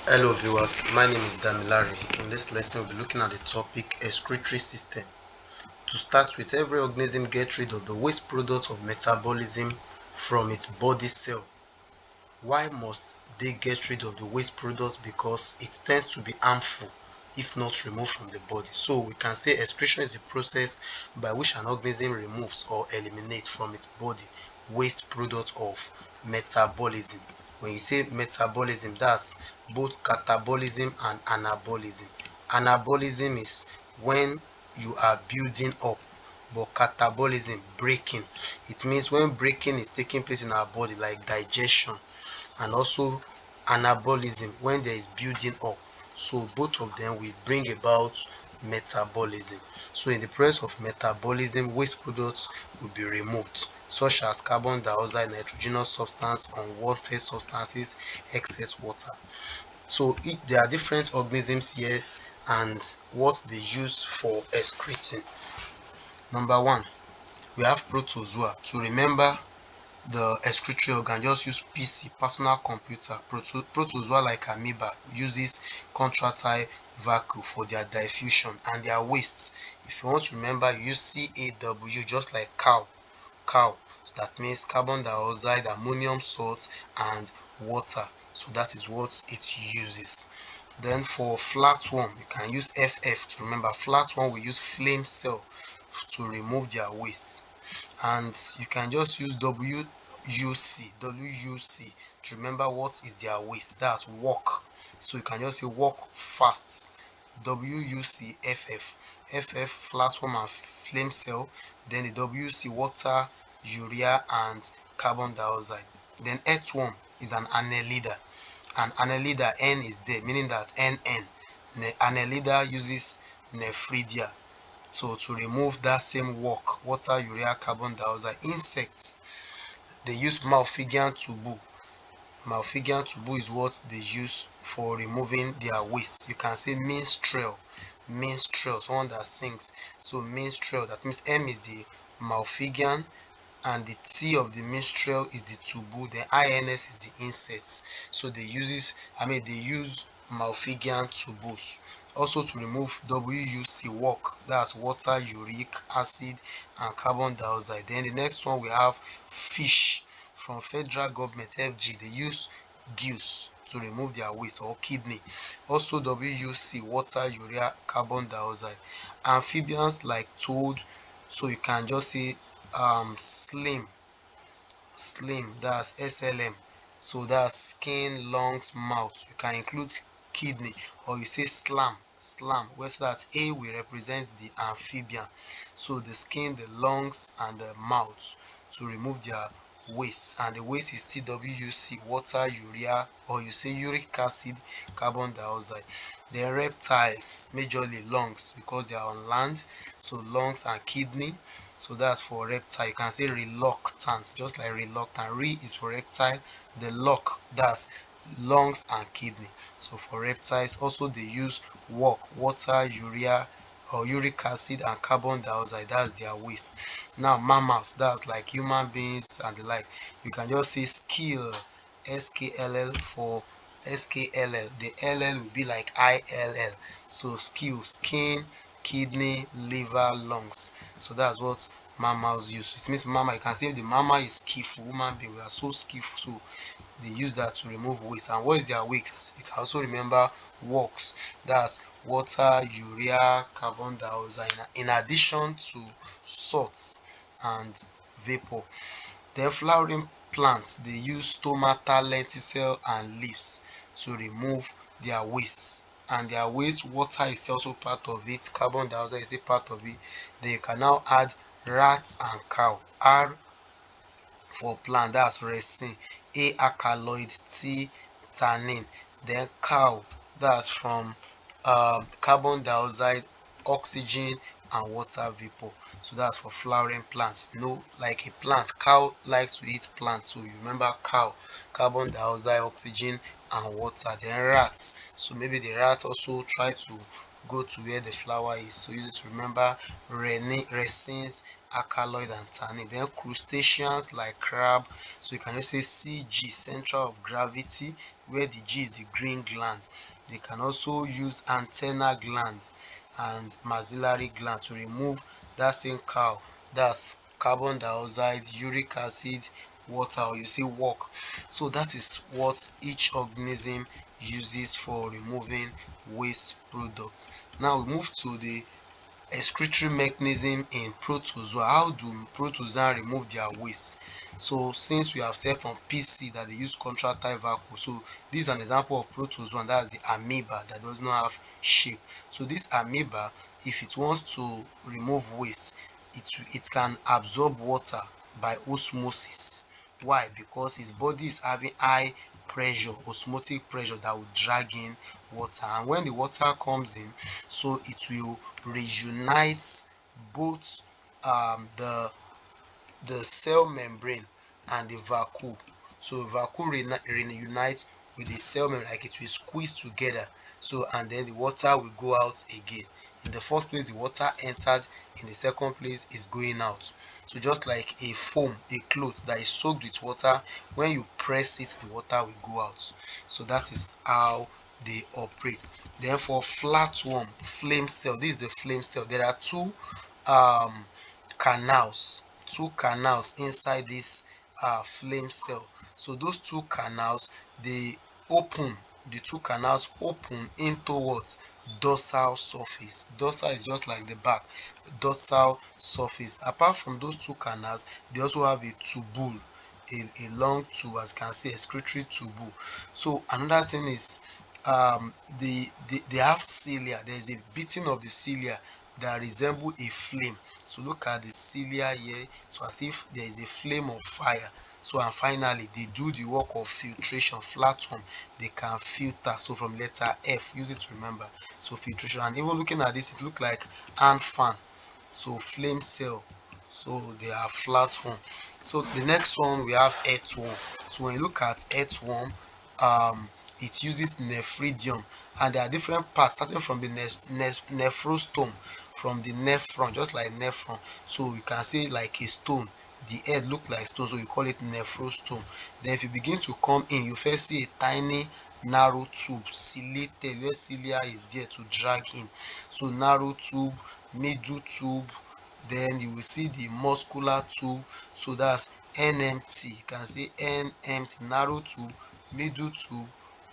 Hello viewers, my name is Damilari. In this lesson we'll be looking at the topic excretory system. To start with, every organism gets rid of the waste products of metabolism from its body cell. Why must they get rid of the waste products? Because it tends to be harmful if not removed from the body. So we can say excretion is a process by which an organism removes or eliminates from its body waste products of metabolism. When you say metabolism, that's both catabolism and anabolism. Anabolism is when you are building up, but catabolism, breaking. It means when breaking is taking place in our body, like digestion, and also anabolism when there is building up. So both of them will bring about metabolism. So in the process of metabolism, waste products will be removed, such as carbon dioxide, nitrogenous substance, unwanted substances, excess water. So there are different organisms here and what they use for excreting. Number one, we have protozoa. To remember the excretory organ, just use PC, personal computer. Protozoa like amoeba uses contractile vacuole for their diffusion and their wastes. If you want to remember, you use CAW, just like cow. So that means carbon dioxide, ammonium salt, and water. So that is what it uses. Then for flatworm, you can use FF to remember. Flatworm will use flame cell to remove their wastes, and you can just use WUC to remember what is their waste. That's walk. So you can just say walk fast. WUCFF. FF flatform and flame cell. Then the WC water, urea, and carbon dioxide. Then earthworm is an annelida. An annelida, N is there, meaning that NN. Annelida uses nephridia. So to remove that same work, water, urea, carbon dioxide. Insects, they use malphigian tubu. Malphigian tubu is what they use for removing their waste. You can say minstrel, someone that sings. So minstrel, that means M is the malphigian and the T of the minstrel is the tubu, then INS is the insects. So they use malphigian tubus. Also to remove WUC work, that's water, uric acid, and carbon dioxide. Then the next one we have fish. From federal government FG, they use gills to remove their waste, or kidney. Also WUC water, urea, carbon dioxide. Amphibians like toad, so you can just say slim, that's SLM. So that's skin, lungs, mouth. You can include kidney, or you say slam, where so that A will represent the amphibian. So the skin, the lungs, and the mouth to remove their waste, and the waste is TWUC water, urea, or you say uric acid, carbon dioxide. Then reptiles, majorly lungs, because they are on land, so lungs and kidney. So that's for reptile. You can say reluctant, just like reluctant. Re is for reptile, the lock, that's lungs and kidney. So for reptiles, also they use work, water, urea, or uric acid, and carbon dioxide, that's their waste. Now mammals, that's like human beings and the like. You can just say skill, SKLL, for SKLL. The LL will be like ILL. So skill, skin, kidney, liver, lungs. So that's what mammals use. It means mammal, you can say the mammal is skillful. Human being, we are so skillful, so they use that to remove waste. And what is their waste? You can also remember works, that's water, urea, carbon dioxide, in addition to salts and vapor. Then flowering plants, they use stomata, lenticel, and leaves to remove their waste. And their waste, water is also part of it, carbon dioxide is a part of it. Then you can now add rats and cow. R for plant, that's resin. A alkaloid, T tannin. Then cow, that's from carbon dioxide, oxygen, and water vapor. So that's for flowering plants. Like a plant, cow likes to eat plants, so you remember cow, carbon dioxide, oxygen, and water. Then rats, so maybe the rat also try to go to where the flower is, so use it to remember resins alkaloid and tannin. Then crustaceans like crab, so you can just say CG, center of gravity, where the G is the green gland. They can also use antennal gland and maxillary gland to remove that same cow, that's carbon dioxide, uric acid, water, or you say work. So that is what each organism uses for removing waste products. Now we move to the excretory mechanism in protozoa. How do protozoa remove their waste? So since we have said from PC that they use contractile vacuum, so this is an example of protozoa, and that's the amoeba that does not have shape. So this amoeba, if it wants to remove waste, it can absorb water by osmosis. Why? Because its body is having high pressure, osmotic pressure, that will drag in water, and when the water comes in, so it will reunite both the cell membrane and the vacuole. So vacuole reunites with the cell membrane, like it will squeeze together. So and then the water will go out again. In the first place the water entered, in the second place is going out. So just like a foam, a cloth that is soaked with water, when you press it, the water will go out. So that is how they operate. Then for flatworm, flame cell, this is the flame cell. There are um two canals inside this flame cell. So those two canals, they open, the two canals open into what? Dorsal surface. Dorsal is just like the back, dorsal surface. Apart from those two canals, they also have a tubule, a long tube, as you can see, excretory tubule. So another thing is they have cilia. There is a beating of the cilia that resemble a flame. So look at the cilia here, so as if there is a flame of fire. So and finally they do the work of filtration. Flatworm, they can filter. So from letter F, use it to remember. So filtration. And even looking at this, it looks like hand fan. So flame cell, so they are flatworm. So the next one we have earthworm. So when you look at earthworm, it uses nephridium, and there are different parts starting from the nephrostome, from the nephron, just like nephron. So you can say like a stone, the head look like stone, so you call it nephrostome. Then if you begin to come in, you first see a tiny narrow tube, ciliated, where cilia is there to drag in. So narrow tube, middle tube, then you will see the muscular tube, so that's NMT. You can say NMT, narrow tube, middle tube,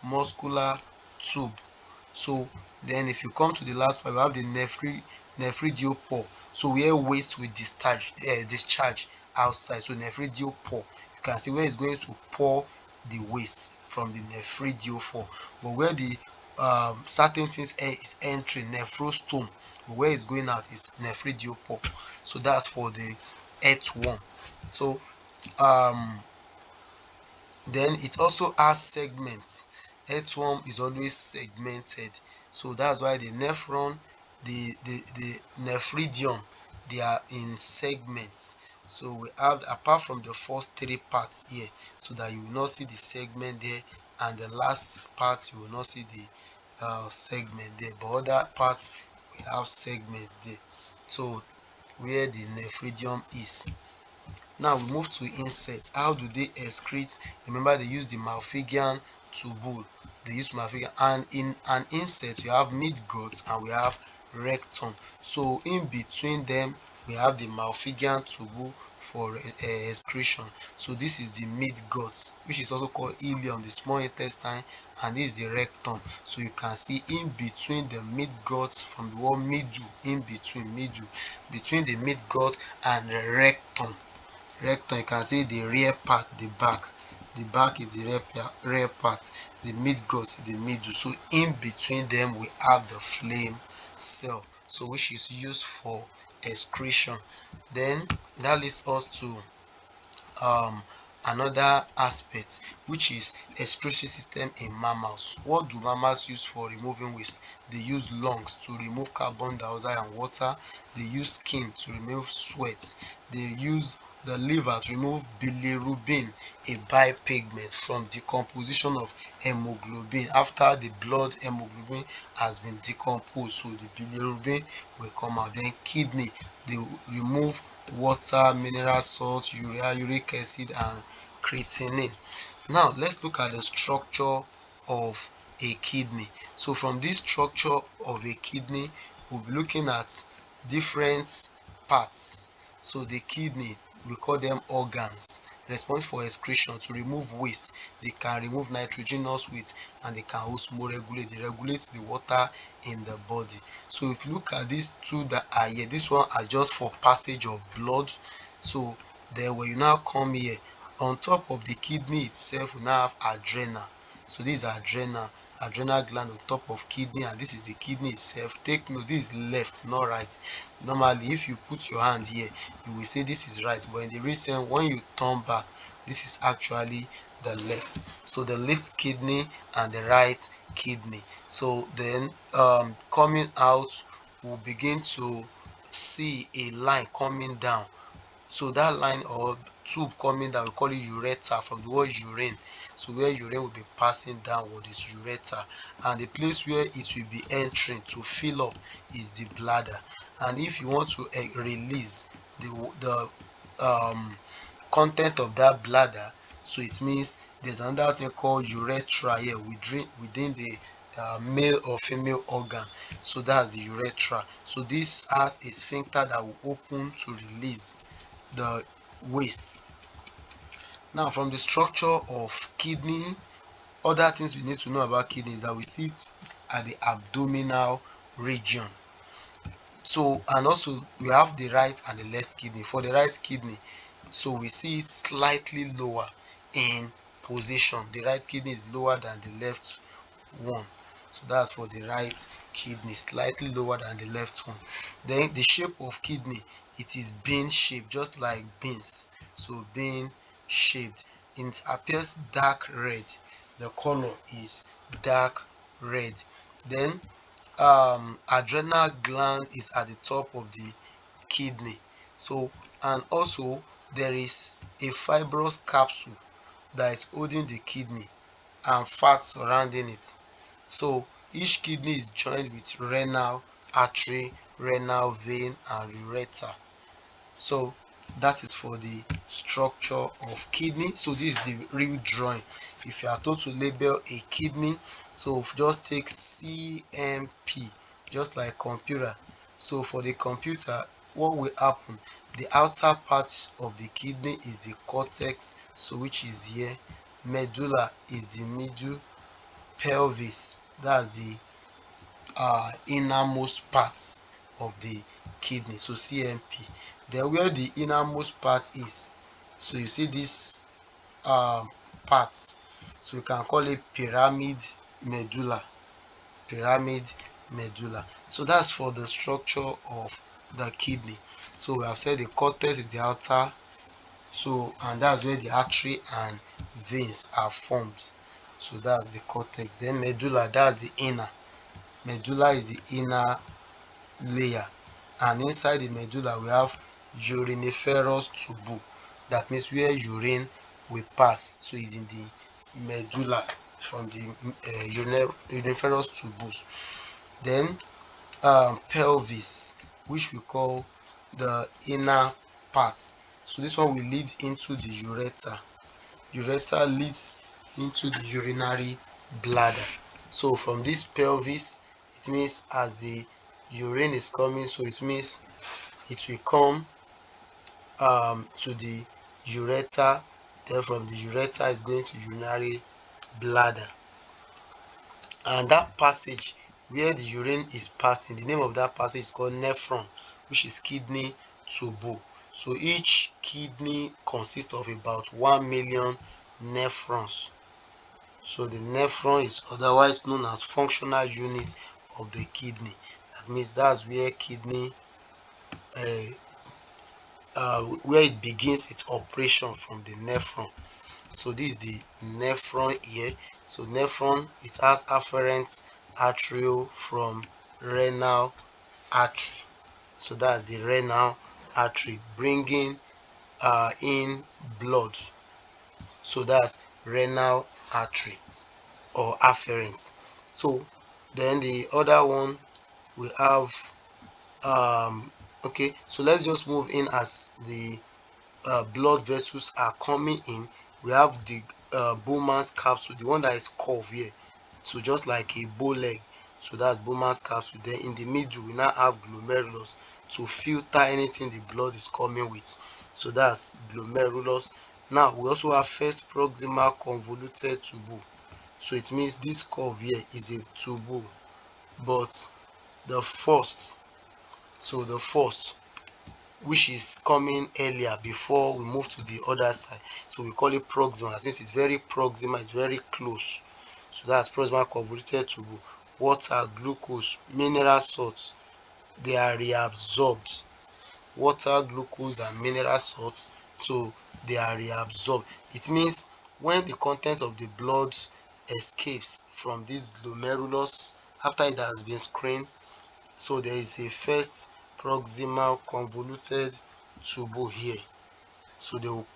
muscular tube. So then if you come to the last part, you have the nephridiopore, so where waste will discharge outside. So nephridiopore, you can see where it's going to pour the waste from the nephridiopore, but where the certain things is entering, nephrostome, but where it's going out is nephridiopore. So that's for the earthworm. So then it also has segments. Earthworm is always segmented, so that's why the nephron, the nephridium, they are in segments. So we have, apart from the first three parts here, so that you will not see the segment there, and the last part you will not see the segment there, but other parts we have segment there. So where the nephridium is. Now we move to insects. How do they excrete? Remember, they use the malphigian tubule. They use malphigian, and in an insect you have midgut and we have rectum. So in between them we have the malphigian tubule for excretion. So this is the midgut, which is also called ileum, the small intestine, and this is the rectum. So you can see in between the midgut, from the word middle, in between, middle, between the midgut and the rectum. Rectum, you can see the rear part, the back is the rear part, the midgut, the middle. So in between them we have the flame cell, so which is used for excretion. Then that leads us to another aspect, which is excretory system in mammals. What do mammals use for removing waste? They use lungs to remove carbon dioxide and water. They use skin to remove sweat. They use the liver to remove bilirubin, a bipigment, from decomposition of hemoglobin. After the blood hemoglobin has been decomposed, so the bilirubin will come out. Then kidney, they remove water, mineral salt, urea, uric acid, and creatinine. Now let's look at the structure of a kidney. So from this structure of a kidney, we'll be looking at different parts. So the kidney, we call them organs, responsible for excretion to remove waste. They can remove nitrogenous waste, and they can also regulate. They regulate the water in the body. So if you look at these two that are here, this one are just for passage of blood. So then when you now come here, on top of the kidney itself, we now have adrenal. So this is adrenal gland on top of kidney, and this is the kidney itself. Take note, this is left, not right. Normally if you put your hand here, you will say this is right, but in the recent, when you turn back, this is actually the left. So the left kidney and the right kidney. So then coming out, we'll begin to see a line coming down. So that line or tube coming down, we call it ureter, from the word urine. So where urine will be passing downward is ureter, and the place where it will be entering to fill up is the bladder. And if you want to release the content of that bladder, so it means there's another thing called urethra here within the male or female organ. So that's the urethra. So this has a sphincter that will open to release the waste. Now from the structure of kidney, other things we need to know about kidney is that we see it at the abdominal region. So and also we have the right and the left kidney. For the right kidney, so we see it slightly lower in position. The right kidney is lower than the left one. So that's for the right kidney, slightly lower than the left one. Then the shape of kidney, it is bean shaped, just like beans. So bean shaped. It appears dark red. The color is dark red. Then adrenal gland is at the top of the kidney. So and also there is a fibrous capsule that is holding the kidney and fat surrounding it. So each kidney is joined with renal artery, renal vein, and ureter. So that is for the structure of kidney. So this is the real drawing. If you are told to label a kidney, so just take CMP, just like computer. So for the computer, what will happen? The outer part of the kidney is the cortex, so which is here. Medulla is the middle. Pelvis, that's the innermost parts of the kidney, so CMP. Then where the innermost part is, so you see this parts, so we can call it pyramid medulla. Pyramid medulla. So that's for the structure of the kidney. So we have said the cortex is the outer, so and that's where the artery and veins are formed. So that's the cortex. Then medulla, that's the inner. Medulla is the inner layer, and inside the medulla we have uriniferous tubule. That means where urine will pass, so it's in the medulla from the uriniferous tubules. Then pelvis, which we call the inner part. So this one will lead into the ureter. Ureter leads into the urinary bladder. So from this pelvis, it means as the urine is coming, so it means it will come to the ureter. Then from the ureter is going to urinary bladder. And that passage where the urine is passing, the name of that passage is called nephron, which is kidney tubule. So each kidney consists of about 1 million nephrons. So the nephron is otherwise known as functional unit of the kidney. That means that's where kidney where it begins its operation, from the nephron. So this is the nephron here. So nephron, it has afferent arteriole from renal artery. So that's the renal artery bringing in blood. So that's renal artery or afferent. So then the other one we have Okay, so let's just move in as the blood vessels are coming in. We have the Bowman's capsule, the one that is curved here, so just like a bow leg. So that's Bowman's capsule. Then in the middle we now have glomerulus to filter anything the blood is coming with. So that's glomerulus. Now we also have first proximal convoluted tubule. So it means this curve here is a tubule, but the first, so the first which is coming earlier before we move to the other side, so we call it proximal. That means it's very proximal, it's very close. So that's proximal convoluted tubule. Water, glucose, mineral salts, they are reabsorbed. Water, glucose and mineral salts, so they are reabsorbed. It means when the content of the blood escapes from this glomerulus after it has been screened, so there is a first proximal convoluted tubule here. So they will,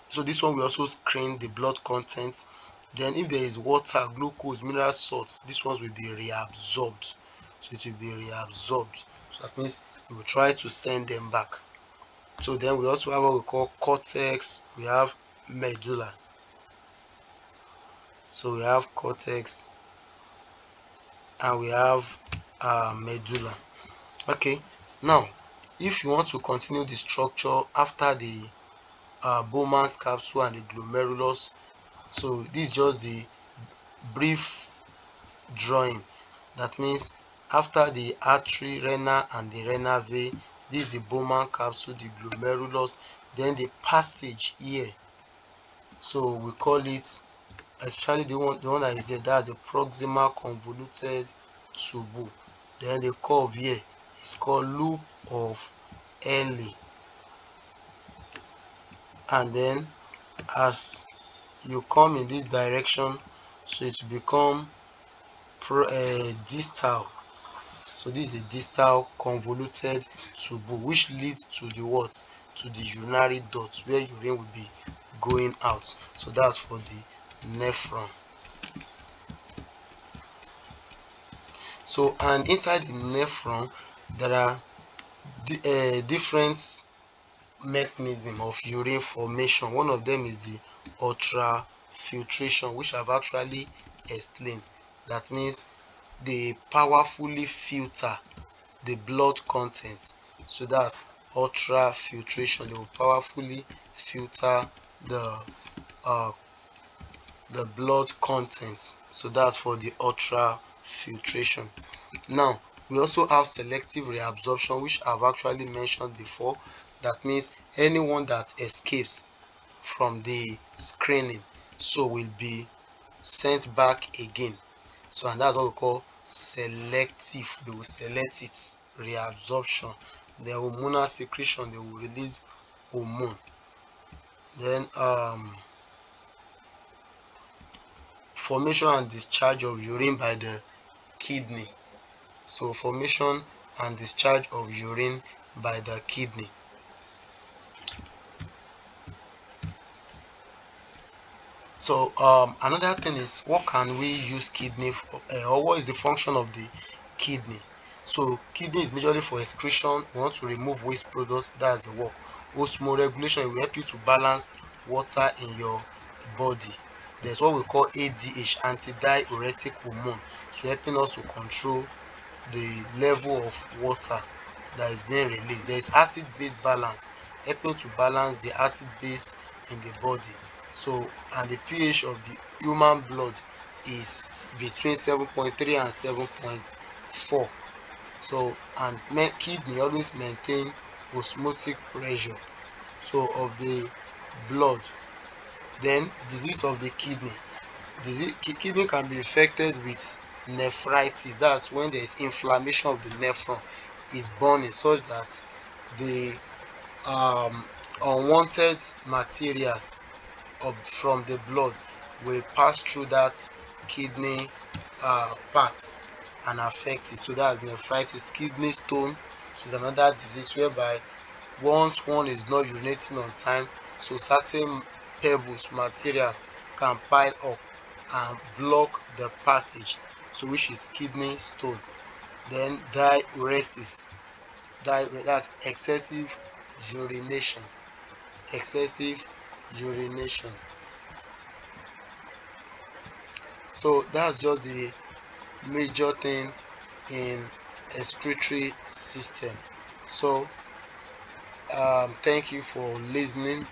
so this one will also screen the blood contents. Then if there is water, glucose, mineral salts, these ones will be reabsorbed. So it will be reabsorbed. So that means we will try to send them back. So then we also have what we call cortex, we have medulla. So we have cortex and we have medulla. Okay, now if you want to continue the structure after the Bowman's capsule and the glomerulus, so this is just the brief drawing. That means after the artery, renal and the renal vein, this is the Bowman capsule, the glomerulus, then the passage here. So we call it, especially the one that is here, that's a proximal convoluted tubule. Then the curve here is called loop of Early. And then as you come in this direction, so it will become distal. So this is a distal convoluted tubule which leads to the what, to the urinary duct where urine will be going out. So that's for the nephron. So and inside the nephron there are different mechanism of urine formation. One of them is the ultrafiltration, which I've actually explained. That means they powerfully filter the blood contents. So that's ultrafiltration. They will powerfully filter the uh, the blood contents. So that's for the ultrafiltration. Now we also have selective reabsorption, which I've actually mentioned before. That means anyone that escapes from the screening so will be sent back again. So and that's what we call selective. They will select it. Reabsorption. The hormonal secretion, they will release hormone. Then formation and discharge of urine by the kidney. So formation and discharge of urine by the kidney. So another thing is, what can we use kidney for, or what is the function of the kidney? So kidney is majorly for excretion. We want to remove waste products, that's the work. Osmoregulation, it will help you to balance water in your body. There's what we call ADH, antidiuretic hormone, so helping us to control the level of water that is being released. There is acid base balance, helping to balance the acid base in the body. So and the pH of the human blood is between 7.3 and 7.4. So and kidney always maintain osmotic pressure so of the blood. Then disease of the kidney. Kidney can be affected with nephritis. That's when there is inflammation of the nephron is burning, such that the unwanted materials from the blood will pass through that kidney parts and affect it. So that's nephritis. Kidney stone, so is another disease whereby once one is not urinating on time, so certain pebbles, materials can pile up and block the passage, so which is kidney stone. Then diuresis. That's excessive urination. Excessive urination. So that's just the major thing in excretory system. So thank you for listening